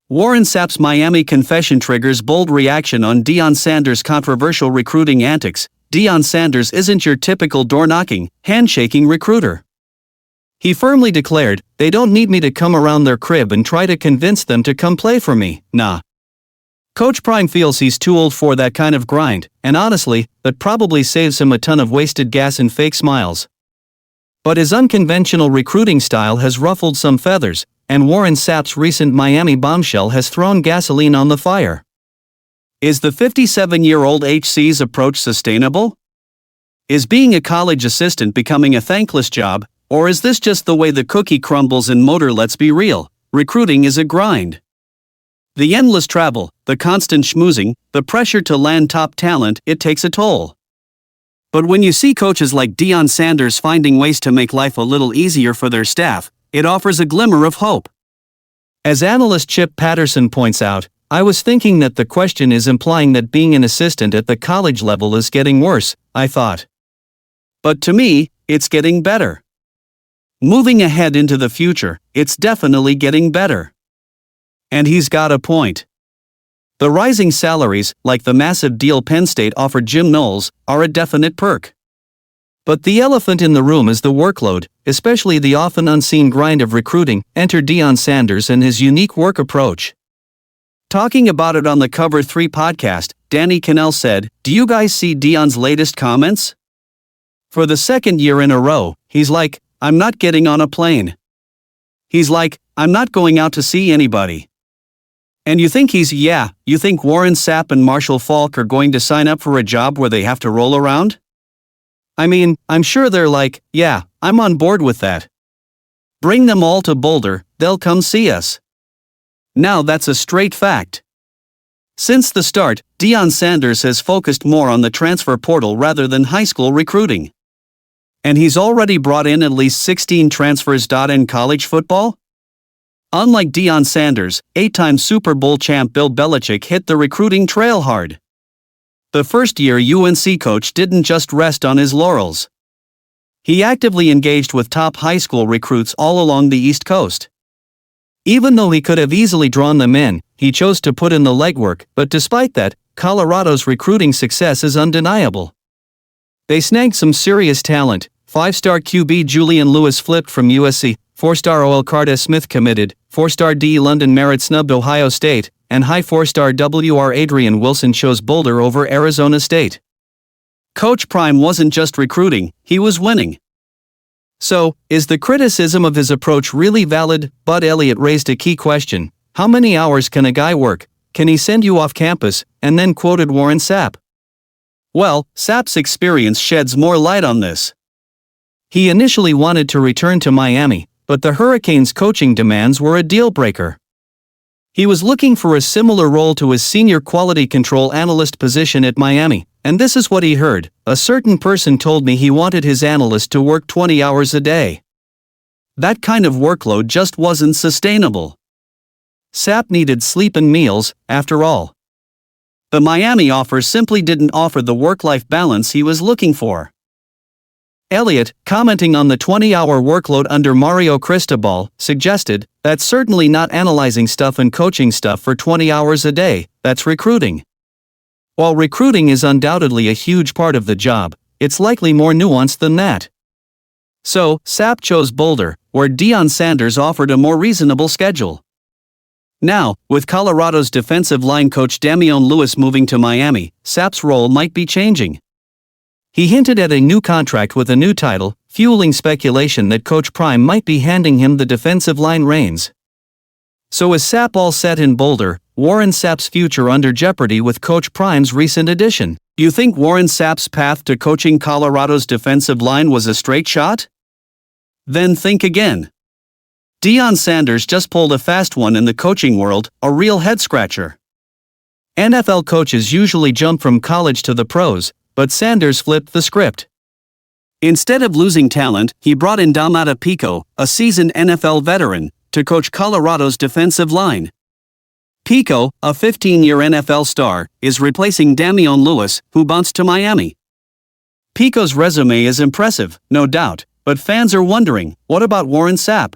Warren Sapp's Miami confession triggers bold reaction on Deion Sanders' controversial recruiting antics. Deion Sanders isn't your typical door-knocking, handshaking recruiter. He firmly declared, "They don't need me to come around their crib and try to convince them to come play for me, nah." Coach Prime feels he's too old for that kind of grind, and honestly, that probably saves him a ton of wasted gas and fake smiles. But his unconventional recruiting style has ruffled some feathers, and Warren Sapp's recent Miami bombshell has thrown gasoline on the fire. Is the 57-year-old HC's approach sustainable? Is being a college assistant becoming a thankless job, or is this just the way the cookie crumbles in motor? Let's be real, recruiting is a grind. The endless travel, the constant schmoozing, the pressure to land top talent, it takes a toll. But when you see coaches like Deion Sanders finding ways to make life a little easier for their staff, it offers a glimmer of hope. As analyst Chip Patterson points out, "I was thinking that the question is implying that being an assistant at the college level is getting worse, I thought. But to me, it's getting better. Moving ahead into the future, it's definitely getting better." And he's got a point. The rising salaries, like the massive deal Penn State offered Jim Knowles, are a definite perk. But the elephant in the room is the workload, especially the often unseen grind of recruiting. Enter Deion Sanders and his unique work approach. Talking about it on the Cover 3 podcast, Danny Cannell said, "Do you guys see Deion's latest comments? For the second year in a row, he's like, 'I'm not getting on a plane.' He's like, 'I'm not going out to see anybody.' And you think you think Warren Sapp and Marshall Faulk are going to sign up for a job where they have to roll around? I mean, I'm sure they're like, 'Yeah, I'm on board with that. Bring them all to Boulder, they'll come see us.' Now that's a straight fact." Since the start, Deion Sanders has focused more on the transfer portal rather than high school recruiting. And he's already brought in at least 16 transfers. In college football? Unlike Deion Sanders, 8-time Super Bowl champ Bill Belichick hit the recruiting trail hard. The first-year UNC coach didn't just rest on his laurels. He actively engaged with top high school recruits all along the East Coast. Even though he could have easily drawn them in, he chose to put in the legwork, but despite that, Colorado's recruiting success is undeniable. They snagged some serious talent. 5-star QB Julian Lewis flipped from USC, 4-star OL Cardez Smith committed, 4-star D. London Merritt snubbed Ohio State, and high 4-star WR Adrian Wilson chose Boulder over Arizona State. Coach Prime wasn't just recruiting, he was winning. So, is the criticism of his approach really valid? Bud Elliott raised a key question: how many hours can a guy work? Can he send you off campus? And then quoted Warren Sapp. Well, Sapp's experience sheds more light on this. He initially wanted to return to Miami, but the Hurricanes' coaching demands were a deal-breaker. He was looking for a similar role to his senior quality control analyst position at Miami, and this is what he heard: "A certain person told me he wanted his analyst to work 20 hours a day. That kind of workload just wasn't sustainable." Sapp needed sleep and meals, after all. The Miami offer simply didn't offer the work-life balance he was looking for. Elliott, commenting on the 20-hour workload under Mario Cristobal, suggested, "That's certainly not analyzing stuff and coaching stuff for 20 hours a day, that's recruiting." While recruiting is undoubtedly a huge part of the job, it's likely more nuanced than that. So, Sapp chose Boulder, where Deion Sanders offered a more reasonable schedule. Now, with Colorado's defensive line coach Damian Lewis moving to Miami, Sapp's role might be changing. He hinted at a new contract with a new title, fueling speculation that Coach Prime might be handing him the defensive line reins. So is Sapp all set in Boulder? Warren Sapp's future under jeopardy with Coach Prime's recent addition? You think Warren Sapp's path to coaching Colorado's defensive line was a straight shot? Then think again. Deion Sanders just pulled a fast one in the coaching world, a real head-scratcher. NFL coaches usually jump from college to the pros, but Sanders flipped the script. Instead of losing talent, he brought in Domata Pico, a seasoned NFL veteran, to coach Colorado's defensive line. Pico, a 15-year NFL star, is replacing Damian Lewis, who bounced to Miami. Pico's resume is impressive, no doubt, but fans are wondering, what about Warren Sapp?